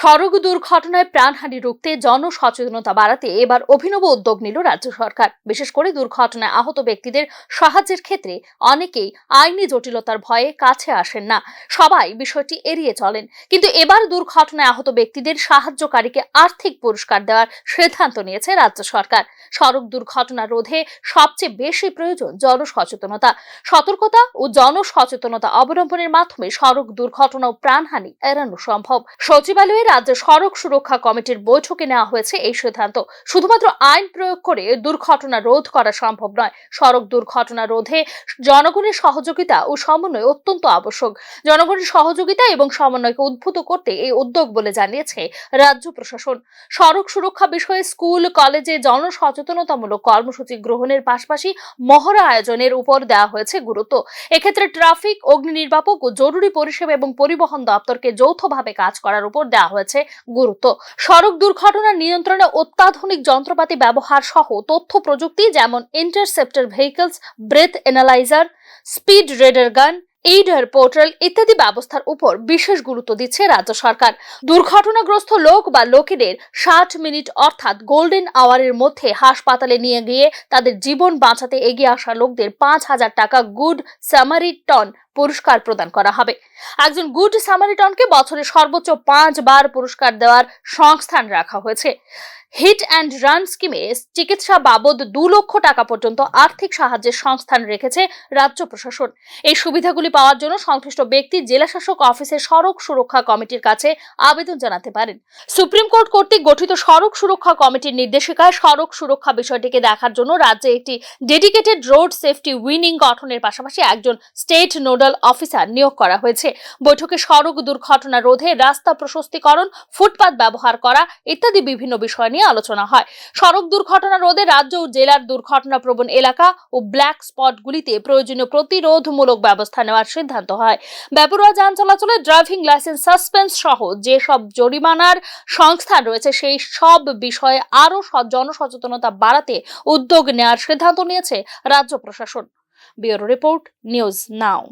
সড়ক দুর্ঘটনায় প্রাণহানি রুখতে জনসচেতনতা বাড়াতে এবার অভিনব উদ্যোগ নিল রাজ্য সরকার। বিশেষ করে দুর্ঘটনায় আহত ব্যক্তিদের সাহায্যের ক্ষেত্রে অনেকেই আইনি জটিলতার ভয়ে কাছে আসেন না, সবাই বিষয়টি এড়িয়ে চলেন। কিন্তু এবার দুর্ঘটনায় আহত ব্যক্তিদের সাহায্যকারীকে আর্থিক পুরস্কার দেওয়ার সিদ্ধান্ত নিয়েছে রাজ্য সরকার। সড়ক দুর্ঘটনা রোধে সবচেয়ে বেশি প্রয়োজন জনসচেতনতা, সতর্কতা ও জনসচেতনতা অবলম্বনের মাধ্যমে সড়ক দুর্ঘটনা ও প্রাণহানি এড়ানো সম্ভব। সচিবালয়ে রাজ্য সড়ক সুরক্ষা কমিটির বৈঠকে নেওয়া হয়েছে এই সিদ্ধান্ত। শুধুমাত্র আইন প্রয়োগ করে দুর্ঘটনা রোধ করা সম্ভব নয়, সড়ক দুর্ঘটনা রোধে জনগণের সহযোগিতা ও সমন্বয় অত্যন্ত আবশ্যক। জনগণের সহযোগিতা এবং সমন্বয়কে উদ্ভূত করতে এই উদ্যোগ বলে জানিয়েছে রাজ্য প্রশাসন। সড়ক সুরক্ষা বিষয়ে স্কুল কলেজে জনসচেতনতামূলক কর্মসূচি গ্রহণের পাশাপাশি মহড়া আয়োজনের উপর দেওয়া হয়েছে গুরুত্ব। এক্ষেত্রে ট্রাফিক, অগ্নি নির্বাপক ও জরুরি পরিষেবা এবং পরিবহন দপ্তরকে যৌথভাবে কাজ করার উপর দেওয়া হয়েছে গুরুত্ব। সড়ক দুর্ঘটনা নিয়ন্ত্রণে অত্যাধুনিক যন্ত্রপাতি ব্যবহার সহ তথ্য প্রযুক্তি যেমন interceptor vehicles, breath analyser, speed radar gun, eDAR portal ইত্যাদি ব্যবস্থার উপর বিশেষ গুরুত্ব দিচ্ছে রাজ্য সরকার। দুর্ঘটনাগ্রস্ত লোক বা লোকেদের 60 মিনিট অর্থাৎ গোল্ডেন আওয়ারের মধ্যে হাসপাতালে নিয়ে গিয়ে তাদের জীবন বাঁচাতে এগিয়ে আসা লোকদের 5,000 টাকা গুড সামারিটন পুরস্কার প্রদান করা হবে। একজন গুড সামারিটনকে বছরে সর্বোচ্চ 5 বার পুরস্কার দেওয়ার সংস্থান রাখা হয়েছে। হিট অ্যান্ড রান স্কিমে চিকিৎসা বাবদ 2 লক্ষ টাকা পর্যন্ত আর্থিক সাহায্যের সংস্থান রেখেছে রাজ্য প্রশাসন। এই সুবিধাগুলি পাওয়ার জন্য সংশ্লিষ্ট ব্যক্তি জেলাশাসক অফিসের সড়ক সুরক্ষা কমিটির কাছে আবেদন জানাতে পারেন। সুপ্রিম কোর্ট কর্তৃক গঠিত সড়ক সুরক্ষা কমিটির নির্দেশিকায় সড়ক সুরক্ষা বিষয়টিকে দেখার জন্য রাজ্যে একটি ডেডিকেটেড রোড সেফটি উইনিং গঠনের পাশাপাশি একজন স্টেট নোডাল অফিসার নিয়োগ করা হয়েছে। বৈঠকে সড়ক দুর্ঘটনা রোধে রাস্তা প্রশস্তীকরণ, ফুটপাত ব্যবহার করা ইত্যাদি বিভিন্ন বিষয় নিয়ে আলোচনা হয়। সড়ক দুর্ঘটনা রোধে রাজ্য ও জেলার দুর্ঘটনা প্রবণ এলাকা ও ব্ল্যাক স্পটগুলিতে প্রয়োজনীয় প্রতিরোধমূলক ব্যবস্থা নেওয়ার সিদ্ধান্ত হয়। বেপরোয়া যান চলাচলে ড্রাইভিং লাইসেন্স সাসপেন্স সহ যেসব জরিমানার সংস্থান রয়েছে সেই সব বিষয়ে আরও জনসচেতনতা বাড়াতে উদ্যোগ নেওয়ার সিদ্ধান্ত নিয়েছে রাজ্য প্রশাসন। Bureau report, news now.